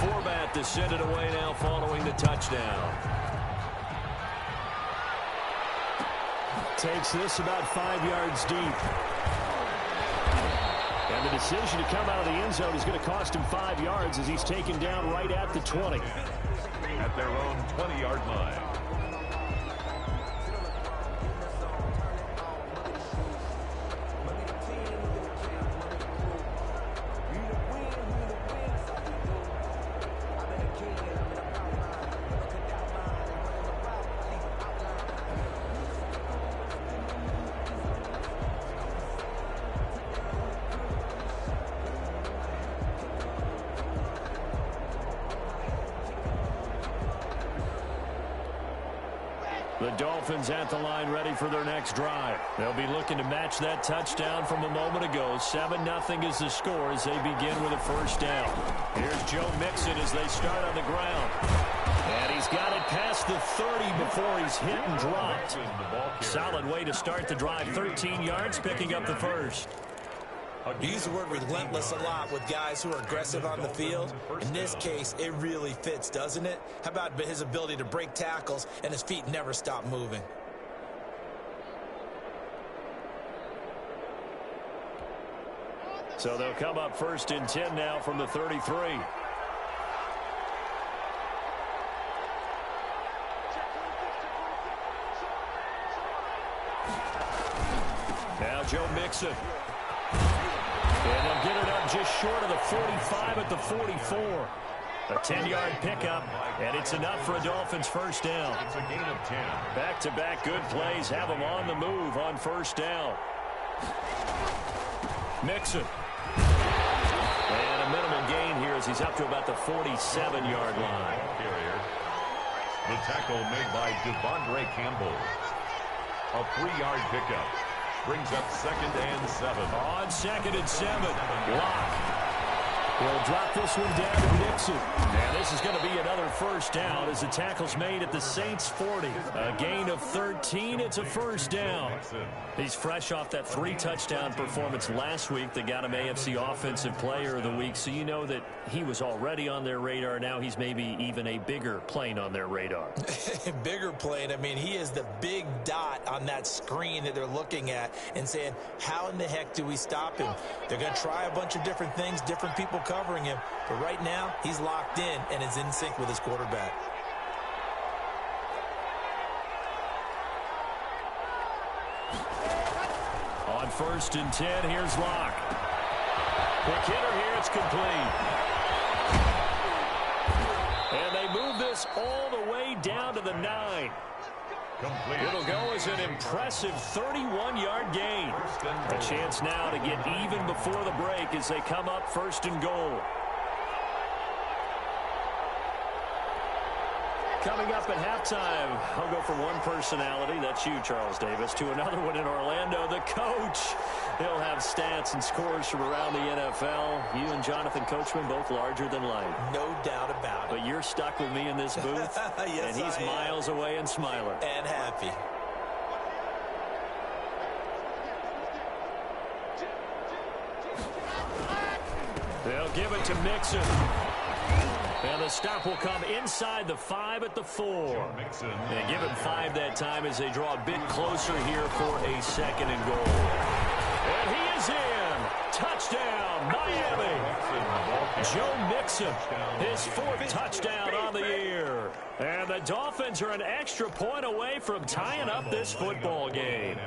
format to send it away now following the touchdown. Takes this about 5 yards deep. And the decision to come out of the end zone is going to cost him 5 yards as he's taken down right at the 20. At their own 20-yard line. The Dolphins at the line ready for their next drive. They'll be looking to match that touchdown from a moment ago. 7-0 is the score as they begin with a first down. Here's Joe Mixon as they start on the ground. And he's got it past the 30 before he's hit and dropped. Solid way to start the drive. 13 yards, picking up the first. You use the word relentless a lot with guys who are aggressive on the field. In this case, it really fits, doesn't it? How about his ability to break tackles and his feet never stop moving? So they'll come up 1st and 10 now from the 33. Now Joe Mixon. And they'll get it up just short of the 45 at the 44. A 10-yard pickup, and it's enough for a Dolphins first down. It's a gain of 10. Back-to-back good plays have them on the move on first down. Mixon. And a minimal gain here as he's up to about the 47-yard line. Carrier. The tackle made by Devondre Campbell. A 3-yard pickup. Brings up 2nd and 7. On 2nd and 7. Lock. He'll drop this one down to Nixon. And this is going to be another first down as the tackle's made at the Saints' 40. A gain of 13. It's a first down. He's fresh off that 3-touchdown performance last week that got him AFC Offensive Player of the Week. So you know that he was already on their radar. Now he's maybe even a bigger plane on their radar. Bigger plane. I mean, he is the big dot on that screen that they're looking at and saying, how in the heck do we stop him? They're going to try a bunch of different things, different people covering him. But right now, he's locked in and is in sync with his quarterback. On 1st and 10, here's Locke. Quick hitter here, it's complete. And they move this all the way down to the 9. Complete. It'll go as an impressive 31-yard gain. A chance now to get even before the break as they come up 1st and goal. Coming up at halftime, I'll go from one personality, that's you, Charles Davis, to another one in Orlando, the coach. He'll have stats and scores from around the NFL. You and Jonathan Coachman, both larger than life. No doubt about it. But you're stuck with me in this booth, yes, and he's miles away and smiling. And happy. They'll give it to Mixon. And the stop will come inside the 5 at the 4. They give him 5 that time as they draw a bit closer here for a 2nd and goal. And he is in. Touchdown, Miami. Joe Mixon, his 4th touchdown on the year. And the Dolphins are an extra point away from tying up this football game.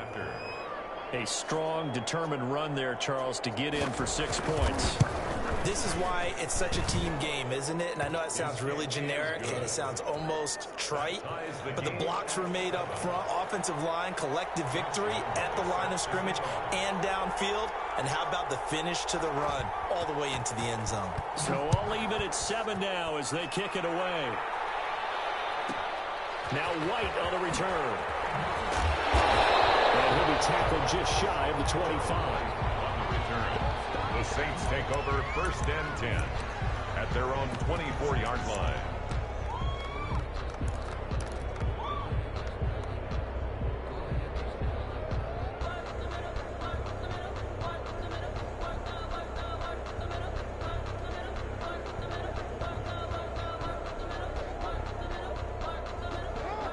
A strong, determined run there, Charles, to get in for 6 points. This is why it's such a team game, isn't it? And I know it sounds really generic and it sounds almost trite, but the blocks were made up front, offensive line, collective victory at the line of scrimmage and downfield. And how about the finish to the run all the way into the end zone? So all even at 7 now as they kick it away. Now White on the return. And he'll be tackled just shy of the 25. The Saints take over 1st and 10 at their own 24-yard line.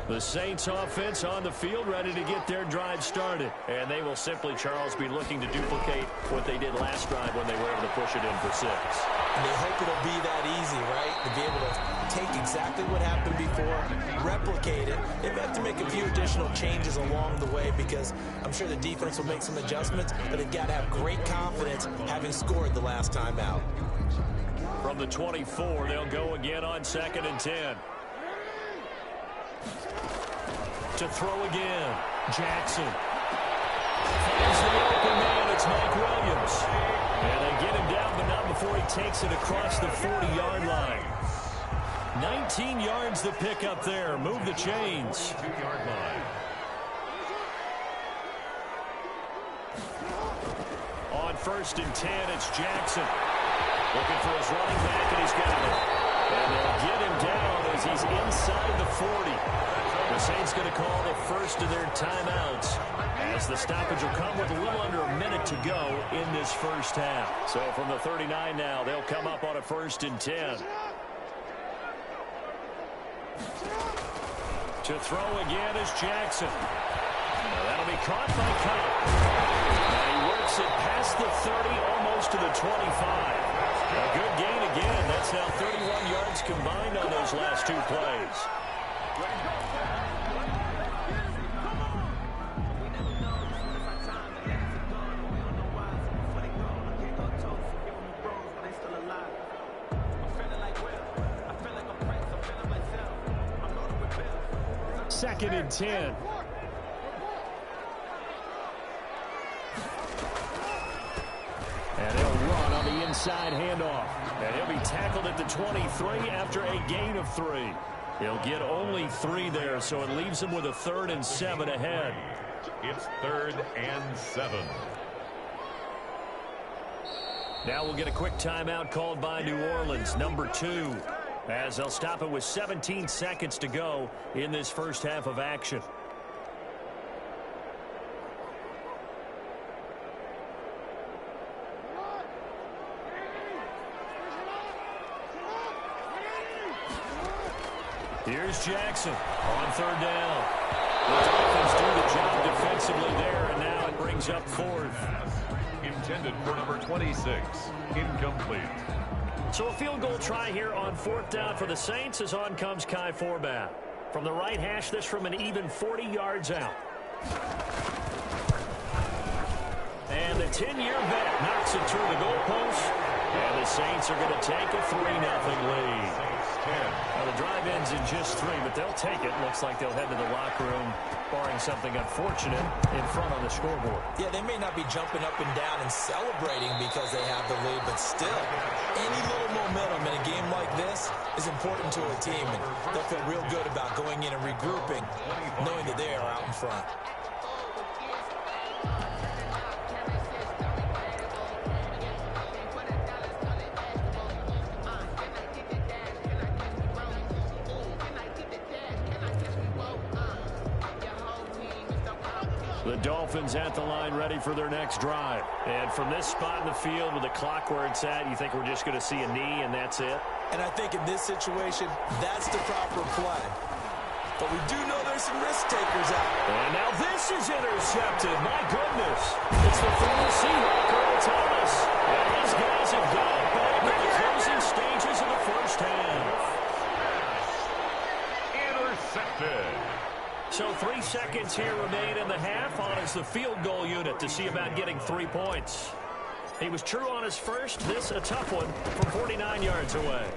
The Saints offense on the field, ready to get their drive started. And they will simply, Charles, be looking to duplicate what they did last drive when they were able to push it in for 6. And they hope it'll be that easy, right? To be able to take exactly what happened before, replicate it. They may have to make a few additional changes along the way because I'm sure the defense will make some adjustments, but they've got to have great confidence having scored the last time out. From the 24, they'll go again on 2nd and 10. To throw again, Jackson. Finds the open man, it's Mike Williams. And they get him down, but not before he takes it across the 40-yard line. 19 yards the pick up there. Move the chains. 2-yard line. On 1st and 10, it's Jackson. Looking for his running back, and he's got it. And they'll get him down as he's inside the 40. The Saints going to call the first of their timeouts as the stoppage will come with a little under a minute to go in this first half. So from the 39 now, they'll come up on a 1st and 10. To throw again is Jackson. Now that'll be caught by Cobb. And he works it past the 30, almost to the 25. A good gain again. That's now 31 yards combined on those last 2 plays. Second and 10. And he'll run on the inside handoff. And he'll be tackled at the 23 after a gain of 3. He'll get only 3 there, so it leaves him with a 3rd and 7 ahead. It's 3rd and 7. Now we'll get a quick timeout called by New Orleans, number 2, as they'll stop it with 17 seconds to go in this first half of action. Here's Jackson on 3rd down. The Dolphins do the job defensively there, and now it brings up 4th. Intended for number 26. Incomplete. So a field goal try here on 4th down for the Saints as on comes Kai Forbath. From the right hash, this from an even 40 yards out. And the 10-year vet knocks it through the goalpost. And the Saints are going to take a 3-0 lead. Now the drive ends in just 3, but they'll take it. Looks like they'll head to the locker room, barring something unfortunate, in front on the scoreboard. Yeah, they may not be jumping up and down and celebrating because they have the lead, but still, any little momentum in a game like this is important to a team, and they'll feel real good about going in and regrouping, knowing that they are out in front. The Dolphins at the line ready for their next drive. And from this spot in the field with the clock where it's at, you think we're just going to see a knee and that's it? And I think in this situation, that's the proper play. But we do know there's some risk takers out. And now this is intercepted. My goodness. It's the former Seahawk, Earl Thomas. And these guys have got it back at the closing stages of the first half. Intercepted. So 3 seconds here remain in the half. On is the field goal unit to see about getting 3 points. He was true on his first. This a tough one from 49 yards away.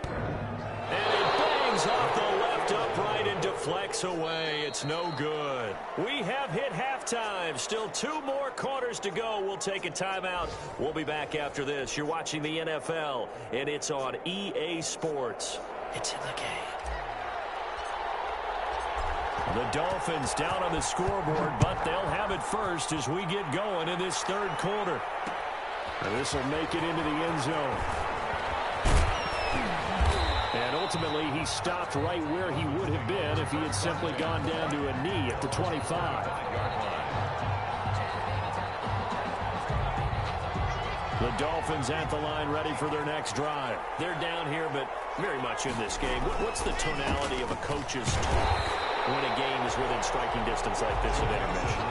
And it bangs off the left upright and deflects away. It's no good. We have hit halftime. Still 2 more quarters to go. We'll take a timeout. We'll be back after this. You're watching the NFL, and it's on EA Sports. It's in the game. The Dolphins down on the scoreboard, but they'll have it first as we get going in this 3rd quarter. And this will make it into the end zone. And ultimately, he stopped right where he would have been if he had simply gone down to a knee at the 25. The The Dolphins at the line, ready for their next drive. They're down here, but very much in this game. What's the tonality of a coach's talk when a game is within striking distance like this of intermission?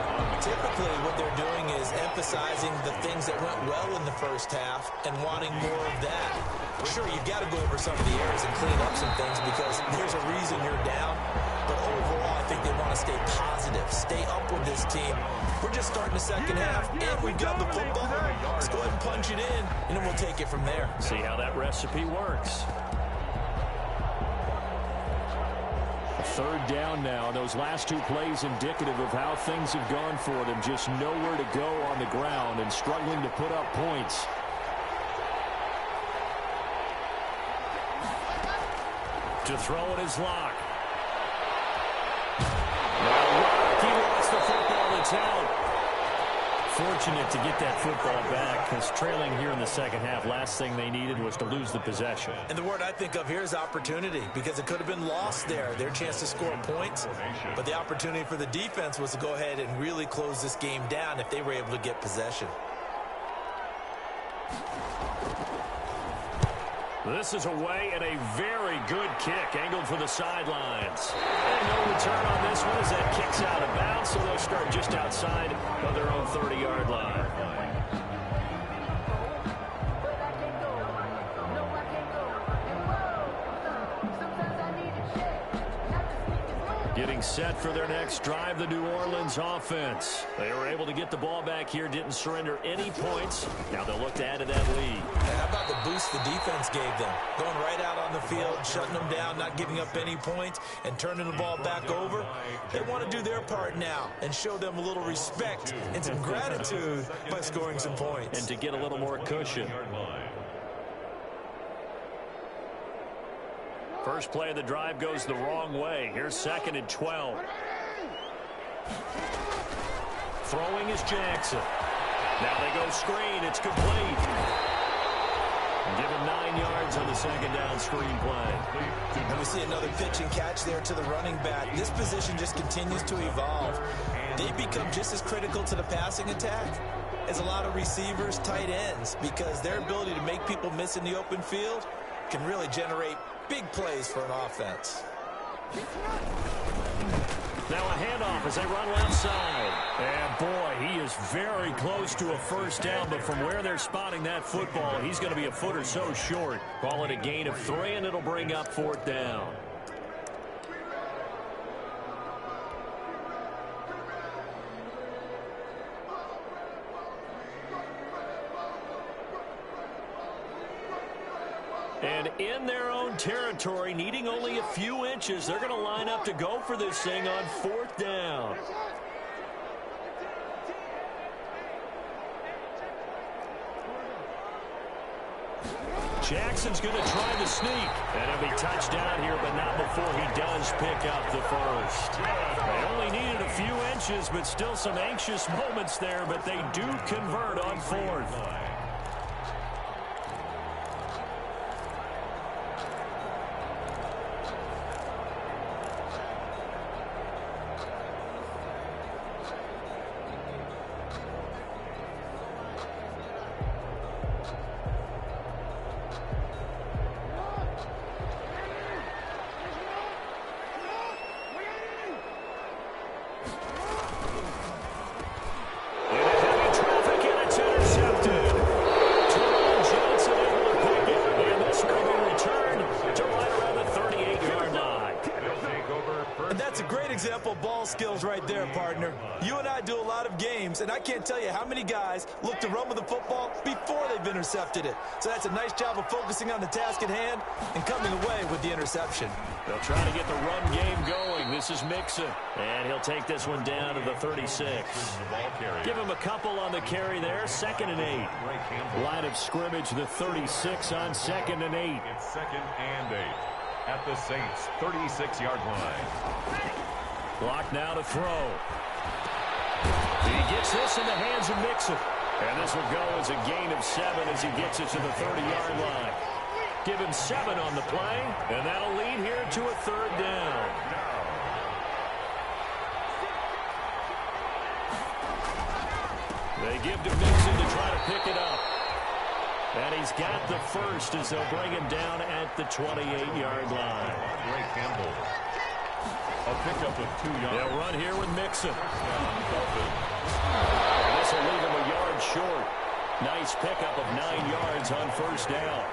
Typically, what they're doing is emphasizing the things that went well in the first half and wanting more of that. Sure, you've got to go over some of the errors and clean up some things because there's a reason you're down. But overall, I think they want to stay positive, stay up with this team. We're just starting the second half, and we've got the football. Let's go ahead and punch it in, and then we'll take it from there. See how that recipe works. Third down now. Those last two plays indicative of how things have gone for them. Just nowhere to go on the ground and struggling to put up points. To throw it is Locke. He lost the football. It's out. Fortunate to get that football back because trailing here in the second half, last thing they needed was to lose the possession. And the word I think of here is opportunity because it could have been lost there. Their chance to score points. But the opportunity for the defense was to go ahead and really close this game down if they were able to get possession. This is away and a very good kick angled for the sidelines. And no return on this one as that kicks out of bounds, so they'll start just outside of their own 30-yard line. Getting set for their next drive, the New Orleans offense. They were able to get the ball back here, didn't surrender any points. Now they'll look to add to that lead. And how about the boost the defense gave them? Going right out on the field, shutting them down, not giving up any points, and turning the ball back over. They want to do their part now and show them a little respect and some gratitude by scoring some points. And to get a little more cushion. First play of the drive goes the wrong way. Here's 2nd and 12. Throwing is Jackson. Now they go screen. It's complete. Give him 9 yards on the second down screen play. And we see another pitch and catch there to the running back. This position just continues to evolve. They become just as critical to the passing attack as a lot of receivers, tight ends, because their ability to make people miss in the open field can really generate big plays for an offense. Now a handoff as they run left side. And boy, he is very close to a first down, but from where they're spotting that football, he's going to be a foot or so short. Call it a gain of 3, and it'll bring up 4th down. And in their own territory, needing only a few inches, they're going to line up to go for this thing on 4th down. Jackson's going to try the sneak. And he'll be touched down here, but not before he does pick up the first. They only needed a few inches, but still some anxious moments there, but they do convert on 4th. Skills right there, partner. You and I do a lot of games, and I can't tell you how many guys look to run with the football before they've intercepted it. So that's a nice job of focusing on the task at hand and coming away with the interception. They'll try to get the run game going. This is Mixon, and he'll take this one down to the 36. Give him a couple on the carry there. 2nd and 8. Line of scrimmage, the 36 on 2nd and 8. It's 2nd and 8 at the Saints' 36-yard line. Block now to throw. He gets this in the hands of Mixon. And this will go as a gain of 7 as he gets it to the 30-yard line. Give him 7 on the play, and that'll lead here to a 3rd down. They give to Mixon to try to pick it up. And he's got the first as they'll bring him down at the 28-yard line. Ray Campbell. A pickup of 2 yards. They'll run here with Mixon. This will leave him a yard short. Nice pickup of 9 yards on first down.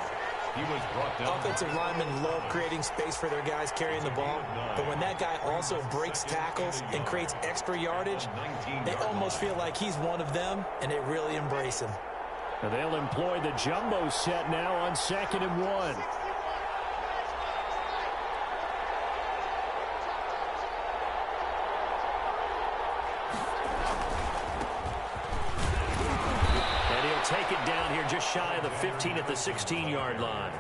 He was brought down. Offensive linemen love creating space for their guys carrying the ball, but when that guy also breaks tackles and creates extra yardage, they almost feel like he's one of them, and they really embrace him. And they'll employ the jumbo set now on 2nd and 1. Take it down here just shy of the 15 at the 16-yard line.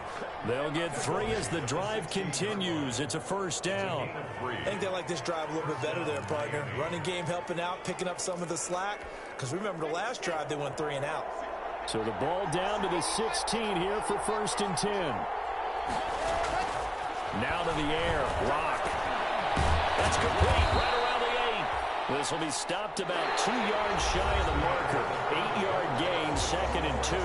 They'll get 3 as the drive continues. It's a first down. I think they like this drive a little bit better there, partner. Running game helping out, picking up some of the slack. Because remember the last drive, they went 3 and out. So the ball down to the 16 here for 1st and 10. Now to the air. Rock. That's complete. Right around the 8. This will be stopped about 2 yards shy of the marker. 8-yard gain, 2nd and 2.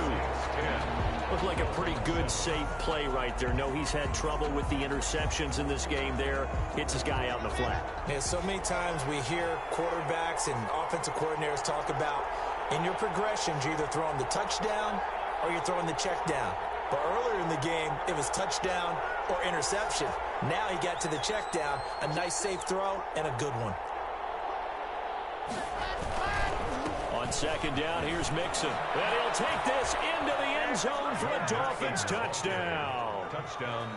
Looked like a pretty good, safe play right there. No, he's had trouble with the interceptions in this game there. Hits his guy out in the flat. Yeah, so many times we hear quarterbacks and offensive coordinators talk about in your progressions, you're either throwing the touchdown or you're throwing the check down. But earlier in the game, it was touchdown or interception. Now he got to the check down, a nice safe throw and a good one. On 2nd down, here's Mixon. And he'll take this into the end zone for a Dolphins touchdown.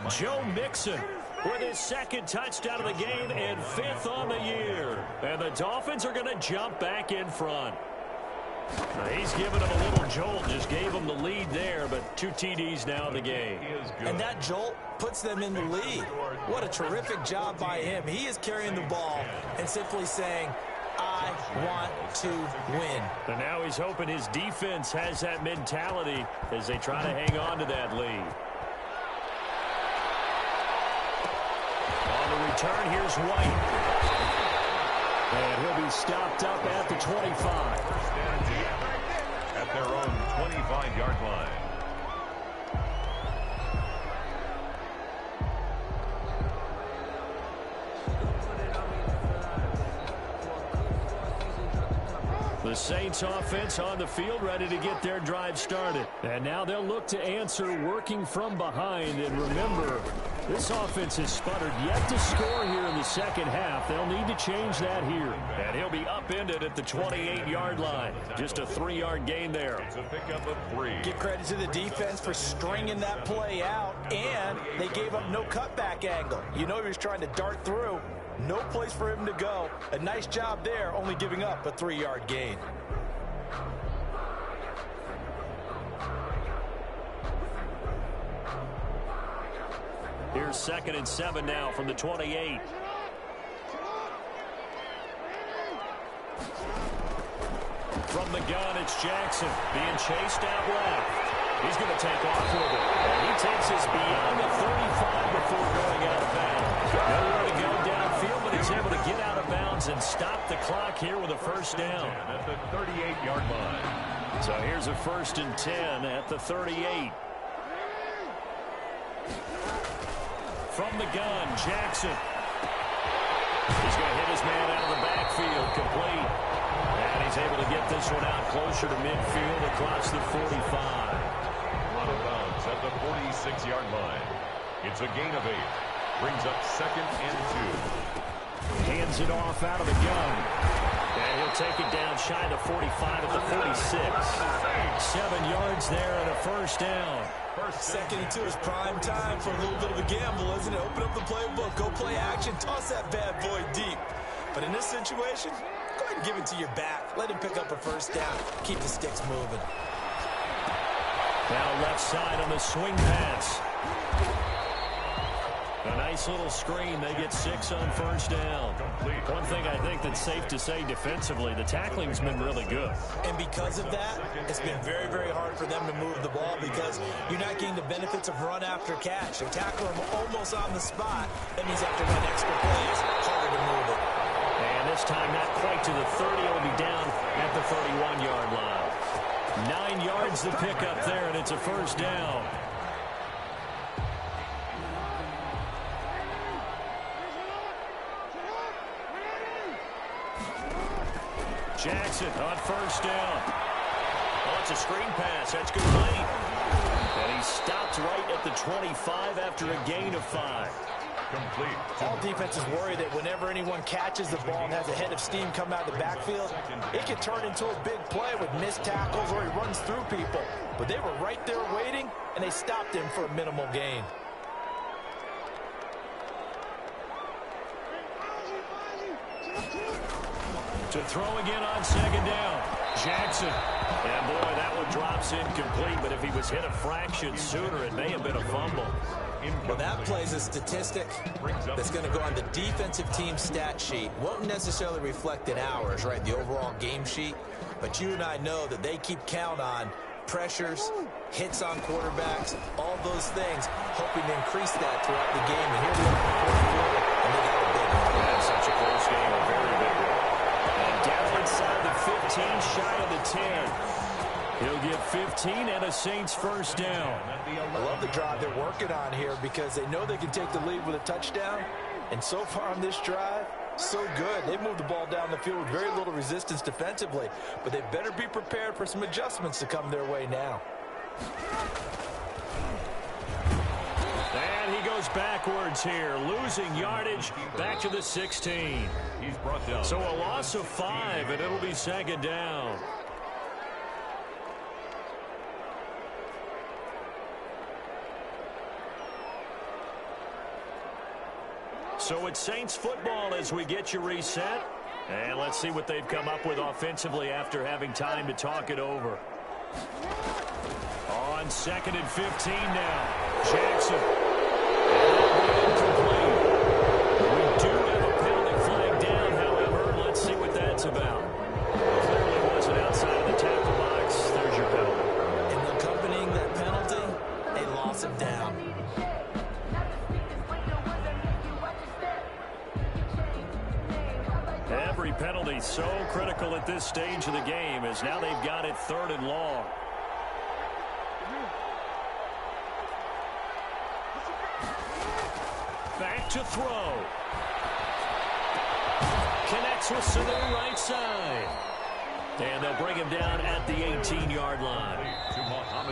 Joe Mixon with his 2nd touchdown of the game and 5th on the year. And the Dolphins are going to jump back in front. He's giving them a little jolt, just gave them the lead there, but 2 TDs now in the game. And that jolt puts them in the lead. What a terrific job by him. He is carrying the ball and simply saying, I want to win. And now he's hoping his defense has that mentality as they try to hang on to that lead. On the return, here's White. And he'll be stopped up at the 25. At their own 25-yard line. The Saints offense on the field ready to get their drive started. And now they'll look to answer working from behind. And remember, this offense has sputtered yet to score here in the 2nd half. They'll need to change that here. And he'll be upended at the 28-yard line. Just a 3-yard gain there. It's a pickup of 3. Give credit to the defense for stringing that play out. And they gave up no cutback angle. You know he was trying to dart through. No place for him to go. A nice job there, only giving up a 3-yard gain. Here's 2nd and 7 now from the 28. From the gun, it's Jackson being chased out left. He's going to take off with it. And he takes us beyond the 35 before going out of bounds. Nowhere to go downfield, but he's able to get out of bounds and stop the clock here with a first down. At the 38-yard line. So here's a 1st and 10 at the 38. From the gun, Jackson. He's going to hit his man out of the backfield, complete. And he's able to get this one out closer to midfield across the 45. Out of bounds at the 46-yard line. It's a gain of 8. Brings up 2nd and 2. Hands it off out of the gun. And he'll take it down shy of the 45 at the 46. 7 yards there and a first down. 2nd and 2 is prime time for a little bit of a gamble, isn't it? Open up the playbook, go play action, toss that bad boy deep. But in this situation, go ahead and give it to your back. Let him pick up a first down. Keep the sticks moving. Now left side on the swing pass. A nice little screen. They get 6 on first down. One thing I think that's safe to say defensively, the tackling's been really good. And because of that, it's been very, very hard for them to move the ball because you're not getting the benefits of run after catch. They're tackling them almost on the spot. That means they have to run extra plays, harder to move it. And this time not quite to the 30. It'll be down at the 31-yard line. 9 yards to pick up there, and it's a first down. Jackson on first down. Oh, it's a screen pass. That's complete. And he stopped right at the 25 after a gain of 5. Complete. All defenses worry that whenever anyone catches the ball and has a head of steam come out of the backfield, it can turn into a big play with missed tackles or he runs through people. But they were right there waiting, and they stopped him for a minimal gain. To throw again on second down. Jackson. And boy, that one drops incomplete, but if he was hit a fraction sooner, it may have been a fumble. Well, that play's a statistic that's going to go on the defensive team stat sheet. Won't necessarily reflect in ours, right, the overall game sheet. But you and I know that they keep count on pressures, hits on quarterbacks, all those things, hoping to increase that throughout the game. And here we are in the fourth quarter, and they got a big one. That's such a close game, a very big one. And down inside the 15, shy of the 10. He'll get 15 and a Saints first down. I love the drive they're working on here because they know they can take the lead with a touchdown. And so far on this drive, so good. They moved the ball down the field with very little resistance defensively. But they better be prepared for some adjustments to come their way now. And he goes backwards here, losing yardage back to the 16. He's brought down. So a loss of 5, and it'll be second down. So it's Saints football as we get you reset. And let's see what they've come up with offensively after having time to talk it over. On 2nd and 15 now. Jackson. We do have a penalty flag down, however. Let's see what that's about. Clearly wasn't outside of the tackle box. There's your penalty. And accompanying that penalty, a loss of down. Every penalty so critical at this stage of the game as now they've got it 3rd and long. Back to throw. Connects with to the right side. And they'll bring him down at the 18-yard line.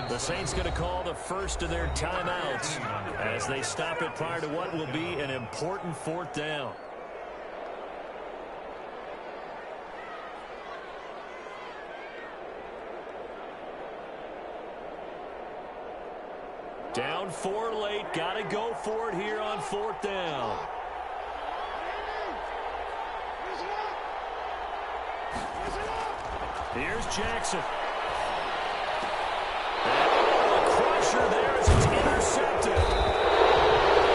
The Saints going to call the first of their timeouts as they stop it prior to what will be an important 4th down. Down 4 late. Got to go for it here on 4th down. Here's Jackson. A crusher there as it's intercepted.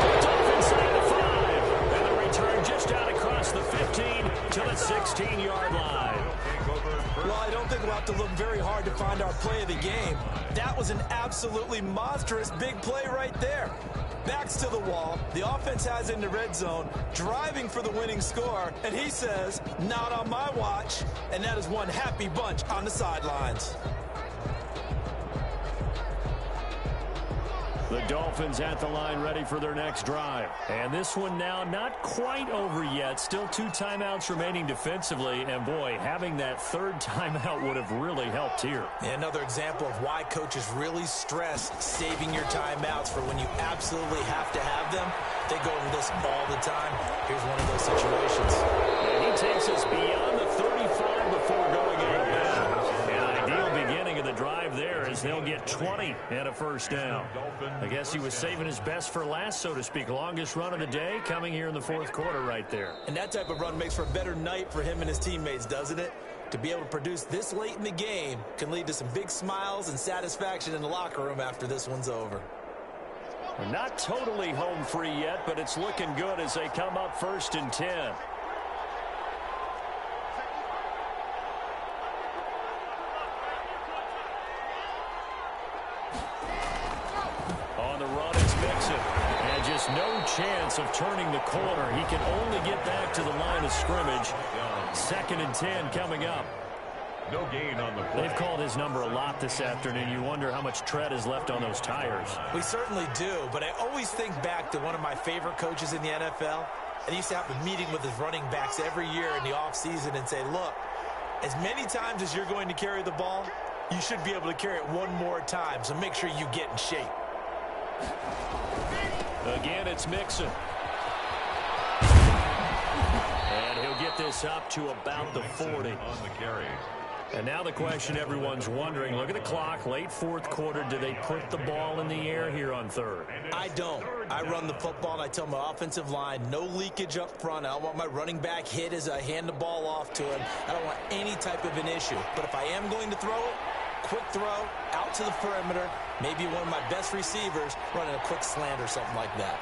Picked off inside the 5. And the return just out across the 15 to the 16-yard line. Well, I don't think we'll have to look very hard to find our play of the game. That was an absolutely monstrous big play right there. Backs to the wall. The offense has in the red zone, driving for the winning score. And he says, not on my watch. And that is one happy bunch on the sidelines. The Dolphins at the line ready for their next drive. And this one now not quite over yet. Still 2 timeouts remaining defensively. And boy, having that 3rd timeout would have really helped here. Another example of why coaches really stress saving your timeouts for when you absolutely have to have them. They go over this all the time. Here's one of those situations. And he takes us beyond the 35 before going out of bounds. An ideal beginning of the drive there as they'll get 20 and a first down. I guess he was saving his best for last, so to speak. Longest run of the day coming here in the 4th quarter right there. And that type of run makes for a better night for him and his teammates, doesn't it? To be able to produce this late in the game can lead to some big smiles and satisfaction in the locker room after this one's over. We're not totally home free yet, but it's looking good as they come up 1st and 10. On the run, it's Mixon. And just no chance of turning the corner. He can only get back to the line of scrimmage. 2nd and 10 coming up. No gain on the play. They've called his number a lot this afternoon. You wonder how much tread is left on those tires. We certainly do, but I always think back to one of my favorite coaches in the NFL. And he used to have a meeting with his running backs every year in the offseason and say, look, as many times as you're going to carry the ball, you should be able to carry it one more time, so make sure you get in shape. Again, it's Mixon. And he'll get this up to about the 40. On the carry. And now the question everyone's wondering, look at the clock, late fourth quarter, do they put the ball in the air here on third? I don't. I run the football, and I tell my offensive line, no leakage up front. I don't want my running back hit as I hand the ball off to him. I don't want any type of an issue. But if I am going to throw it, quick throw, out to the perimeter, maybe one of my best receivers running a quick slant or something like that.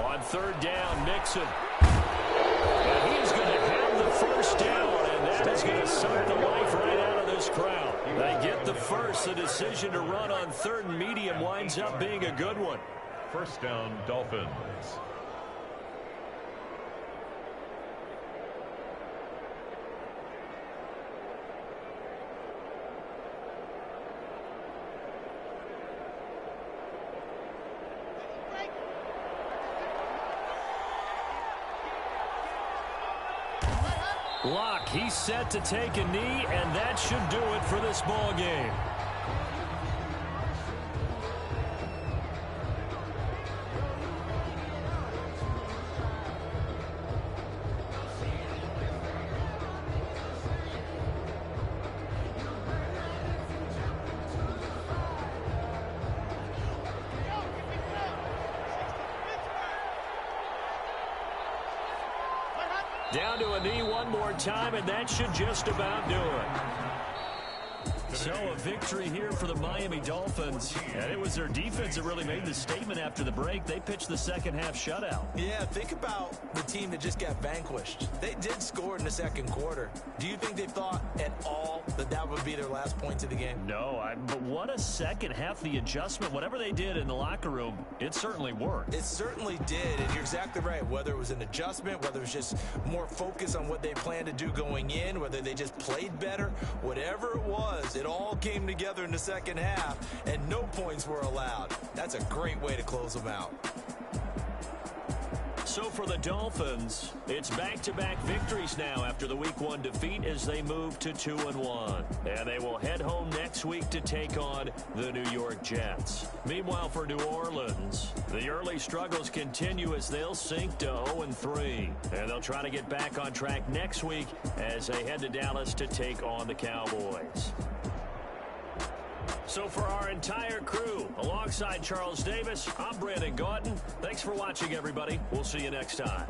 On third down, Mixon. And he's going to have the first down, and that is going to suck the life right out of this crowd. They get the first. The decision to run on third and medium winds up being a good one. First down, Dolphins. Locke, he's set to take a knee, and that should do it for this ball game. Down to a knee one more time, and that should just about do it. So a victory here for the Miami Dolphins. And it was their defense that really made the statement after the break. They pitched the second half shutout. Yeah, think about the team that just got vanquished. They did score in the second quarter. Do you think they thought at all that that would be their last points of the game? No, but what a second half. The adjustment, whatever they did in the locker room, it certainly worked. It certainly did, and you're exactly right. Whether it was an adjustment, whether it was just more focus on what they planned to do going in, whether they just played better, whatever it was, it all came together in the second half, and no points were allowed. That's a great way to close them out. So for the Dolphins, it's back-to-back victories now after the Week 1 defeat as they move to 2-1. And they will head home next week to take on the New York Jets. Meanwhile, for New Orleans, the early struggles continue as they'll sink to 0-3. And they'll try to get back on track next week as they head to Dallas to take on the Cowboys. So for our entire crew, alongside Charles Davis, I'm Brandon Gaudin. Thanks for watching, everybody. We'll see you next time.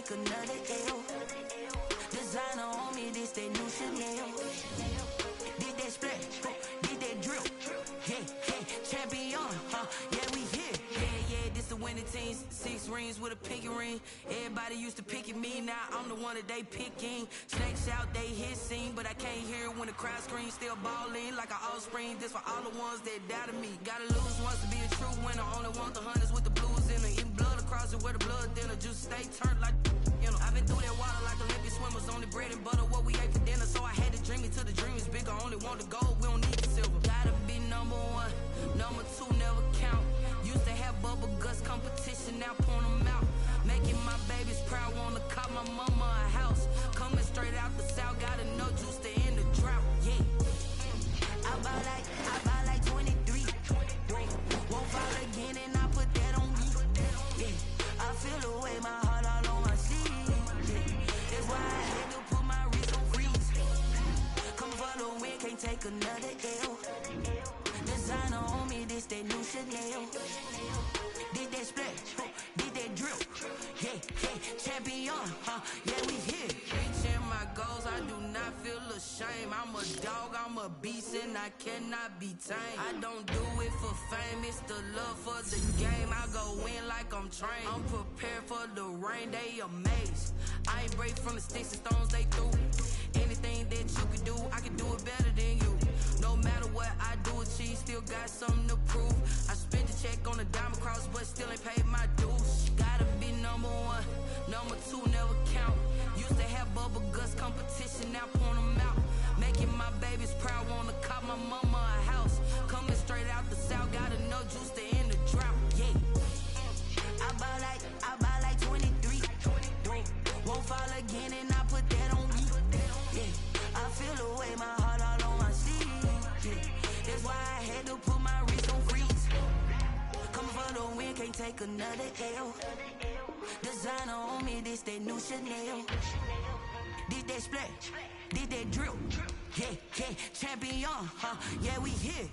Another L. Designer on me, this that new Chanel. Did that splash, did that drip. Hey, hey, champion, yeah, we here. Yeah, this the winning teams, 6 rings with a pinky ring. Everybody used to pick at me, now I'm the one that they picking. Snakes out, they hissing, but I can't hear when the crowd screams. Still balling like an offspring, this for all the ones that doubted me. Gotta lose once to be a true winner, only want the hunters with the blues in it. Eating blood across it where the blood dinner, just stay turned like, you know. I've been through that water like Olympic swimmers, only bread and butter, what we ate for dinner. So I had to dream it till the dream is bigger, only want the gold, we don't need the silver. Gotta be number 1, number 2 never count. Used to have bubble guts competition, now point them out. Making my babies proud, wanna cop my mama a house. Coming straight out the south, gotta know juice to end the drought, yeah. I buy like 23. Won't fall again and I put that on me, yeah. I feel the way, my heart all on my sleeve, yeah. That's why I had to put my wrist on freeze. Coming for the win, can't take another L. Designer on me, this that new Chanel. Did that splash, did that drill, yeah, champion, yeah, we here. Reaching my goals, I do not feel ashamed. I'm a dog, I'm a beast, and I cannot be tamed. I don't do it for fame, it's the love for the game. I go in like I'm trained. I'm prepared for the rain, they amazed. I ain't break from the sticks and stones they threw. Anything that you can do, I can do it better than you. No matter what I do, achieve, still got something to prove. I spent the check on the diamond cross, but still ain't paid my dues. Gotta be number 1, number 2 never count. Used to have bubble guts competition, now point them out. Making my babies proud, wanna cop my mama a house. Coming straight out the south, gotta know juice to end the drought, yeah. I buy like 23. Won't fall again and I put that on me, yeah. I feel the way, my heart all on my sleeve, yeah. That's why I had to put my wrist on freeze. Coming for the win, can't take another L. Designer on me, this that new Chanel. Did that splash, did that drill, yeah, champion, yeah, we here.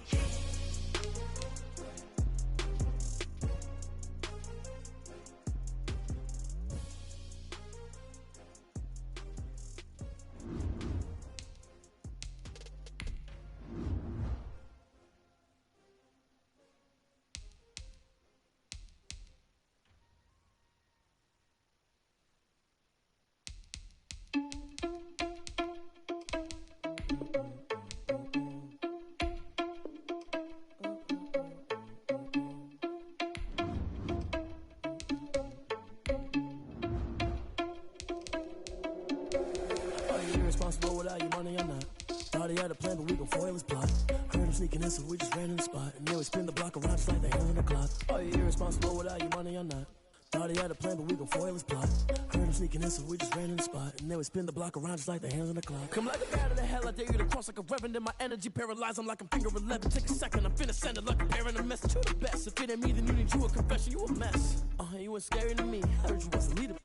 Without your money or not. Thought he had a plan, but we gon' foil his plot. Heard him sneaking in, so we just ran in the spot. And then we spin the block around just like the hands on the clock. Are you irresponsible without your money or not? Thought he had a plan, but we gon' foil his plot. Heard him sneaking in, so we just ran in the spot. And then we spin the block around just like the hands on the clock. Come like a bat of the hell, I dare you to cross like a reverend. And my energy paralyzed, I'm like I'm finger 11. Take a second, I'm finna send it like a parent a message. You the best, if it ain't me, then you need you a confession. You a mess. You was scary to me, I heard you was a leader.